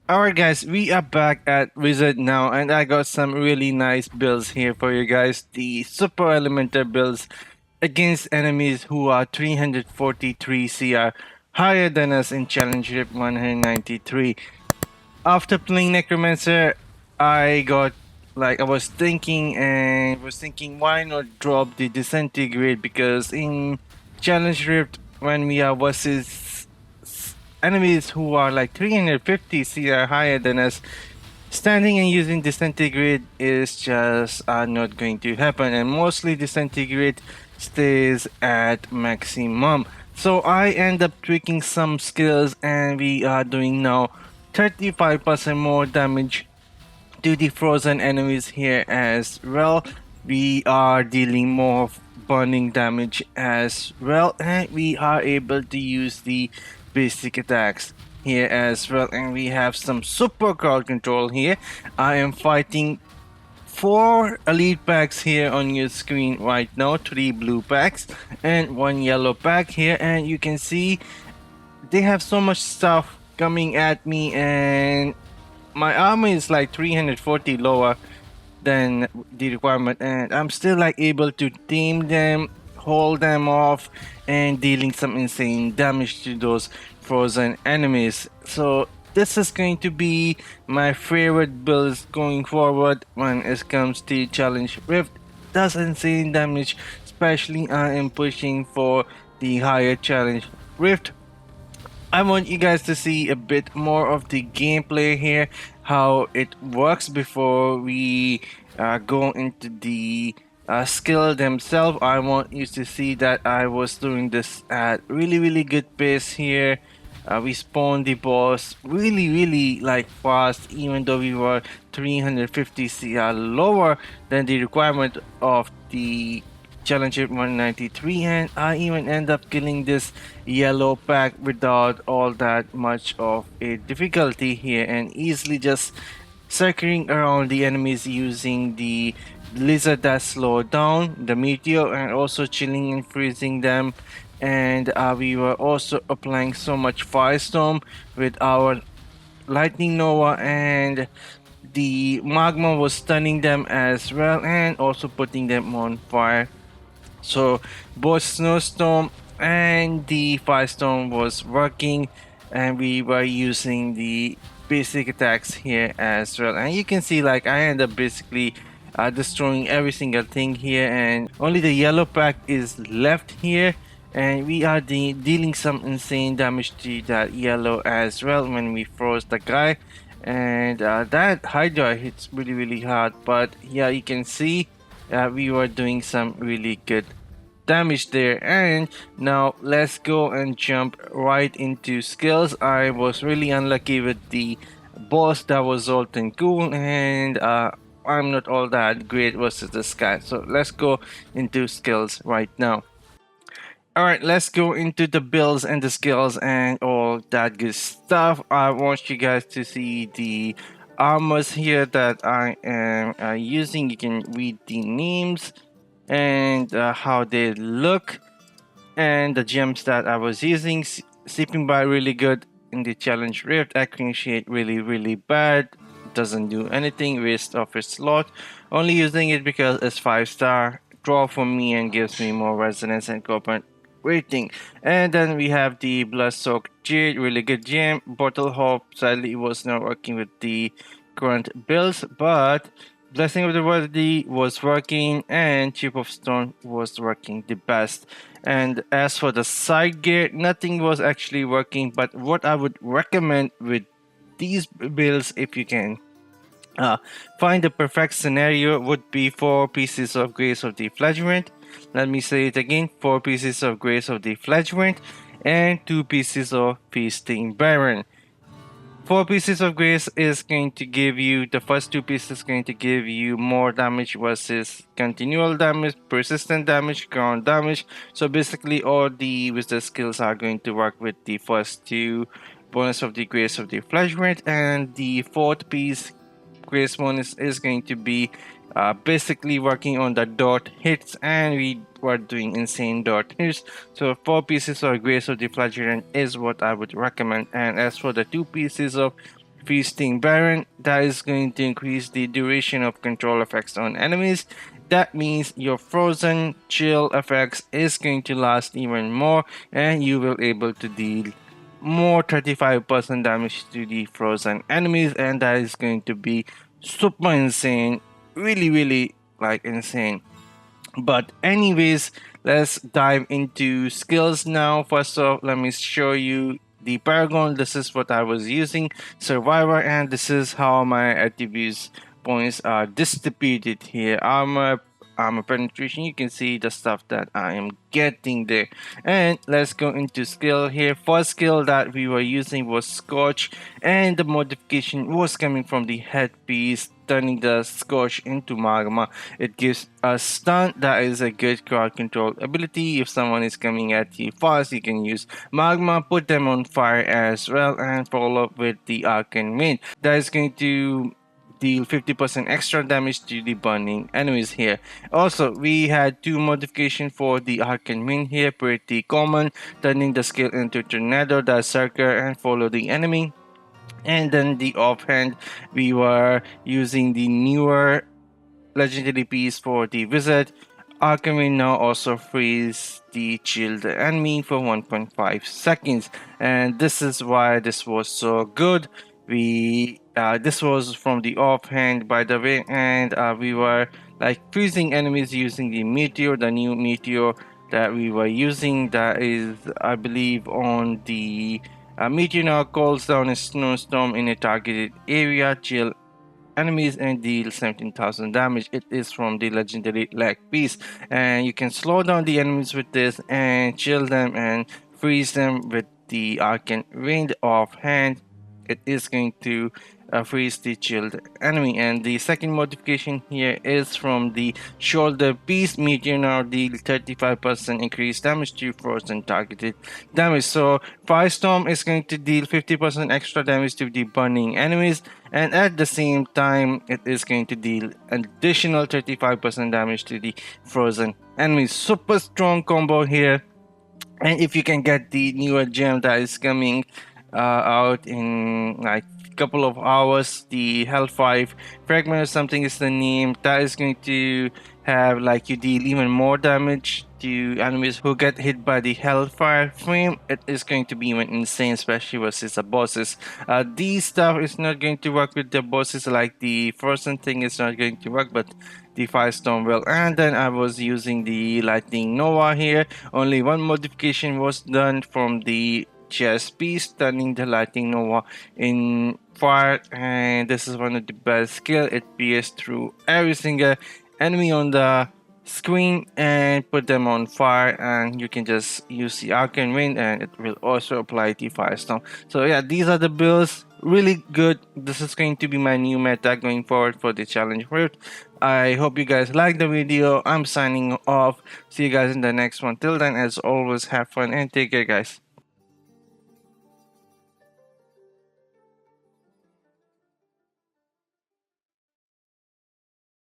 Alright guys, we are back at Wizard now and I got some really nice builds here for you guys. The Super Elemental builds against enemies who are 343 CR higher than us in Challenge Rip 193. After playing Necromancer, I got I was thinking why not drop the Disintegrate, because in Challenge Rift when we are versus enemies who are like 350 CR higher than us, standing and using Disintegrate is just not going to happen, and mostly Disintegrate stays at maximum. So I end up tweaking some skills and we are doing now 35% more damage to the frozen enemies here as well. We are dealing more of burning damage as well, and we are able to use the basic attacks here as well, and we have some super crowd control here. I am fighting four elite packs here on your screen right now, three blue packs and one yellow pack here, and you can see they have so much stuff coming at me, and my armor is like 340 lower than the requirement, and I'm still like able to tame them, hold them off, and dealing some insane damage to those frozen enemies. So this is going to be my favorite builds going forward when it comes to challenge rift. Does insane damage, especially I am pushing for the higher challenge rift. I want you guys to see a bit more of the gameplay here, how it works before we go into the skill themselves. I want you to see that I was doing this at really good pace here. We spawned the boss really like fast, even though we were 350 CR lower than the requirement of the Challenger 193, and I even end up killing this yellow pack without all that much of a difficulty here, and easily just circling around the enemies using the lizard that slowed down the meteor, and also chilling and freezing them. And we were also applying so much firestorm with our lightning nova, and the magma was stunning them as well and also putting them on fire. So both snowstorm and the firestorm was working, and we were using the basic attacks here as well. And you can see like I end up basically destroying every single thing here, and only the yellow pack is left here. And we are dealing some insane damage to that yellow as well when we froze the guy. And that Hydra hits really hard. But yeah, you can see we were doing some really good damage there. And now let's go and jump right into skills. I was really unlucky with the boss that was Zoltan Cool, and I'm not all that great versus this guy. So let's go into skills right now. Alright, let's go into the builds and the skills and all that good stuff. I want you guys to see the armors here that I am using. You can read the names and how they look, and the gems that I was using. Sleeping by really good in the challenge rift. Accuracy really bad. Doesn't do anything. Waste of a slot. Only using it because it's 5-star. Draw for me and gives me more resonance and component rating. And then we have the blood soaked jade, really good gem. Bottle hop, sadly it was not working with the current builds, but blessing of the worthy was working, and chip of stone was working the best. And as for the side gear, nothing was actually working, but what I would recommend with these builds, if you can find the perfect scenario, would be 4 pieces of Grace of the Flagrant. Let me say it again, 4 pieces of Grace of the Flagrant and 2 pieces of Feasting Baron. 4 pieces of Grace is going to give you, the first 2 pieces going to give you more damage versus continual damage, persistent damage, ground damage. So basically all the wizard skills are going to work with the first 2 bonus of the Grace of the Flagrant, and the 4th piece Grace bonus is going to be basically working on the dot hits, and we were doing insane dot hits. So 4 pieces of Grace of the Flagellant is what I would recommend. And as for the 2 pieces of Feasting Baron, that is going to increase the duration of control effects on enemies. That means your frozen chill effects is going to last even more, and you will able to deal more 35% damage to the frozen enemies, and that is going to be super insane, really like insane. But anyways, let's dive into skills now. First off, let me show you the Paragon. This is what I was using, Survivor, and this is how my attributes points are distributed here. Armor penetration, you can see the stuff that I am getting there. And let's go into skill here. First skill that we were using was Scorch, and the modification was coming from the headpiece, turning the Scorch into magma. It gives a stun. That is a good crowd control ability. If someone is coming at you fast, you can use magma, put them on fire as well, and follow up with the arcane wind. That is going to deal 50% extra damage to the burning enemies here. Also, we had two modifications for the arcane wind here, pretty common, turning the skill into tornado, the circle, and follow the enemy. And then the offhand, we were using the newer legendary piece for the wizard. Alchemy now also frees the shield enemy for 1.5 seconds, and this is why this was so good. We this was from the offhand, by the way, and we were like freezing enemies using the meteor, the new meteor that we were using. That is, I believe, on the meteor now calls down a snowstorm in a targeted area. Chill enemies and deal 17,000 damage. It is from the legendary leg piece, and you can slow down the enemies with this and chill them and freeze them with the arcane wind offhand. It is going to freeze the chilled enemy. And the second modification here is from the shoulder piece. Meteor now deal 35% increased damage to frozen targeted damage. So Firestorm is going to deal 50% extra damage to the burning enemies, and at the same time it is going to deal an additional 35% damage to the frozen enemies. Super strong combo here. And if you can get the newer gem that is coming out in like couple of hours, the Hell 5 fragment or something is the name, that is going to have like you deal even more damage to enemies who get hit by the Hellfire frame. It is going to be even insane, especially versus the bosses. These stuff is not going to work with the bosses, like the frozen thing is not going to work, but the Firestorm will. And then I was using the Lightning Nova here. Only one modification was done from the chest piece, turning the Lightning Nova in fire, and this is one of the best skill. It pierces through every single enemy on the screen and put them on fire, and you can just use the arcane wind and it will also apply the firestorm. So yeah, these are the builds, really good. This is going to be my new meta going forward for the challenge route. I hope you guys like the video. I'm signing off. See you guys in the next one. Till then, as always, have fun and take care, guys.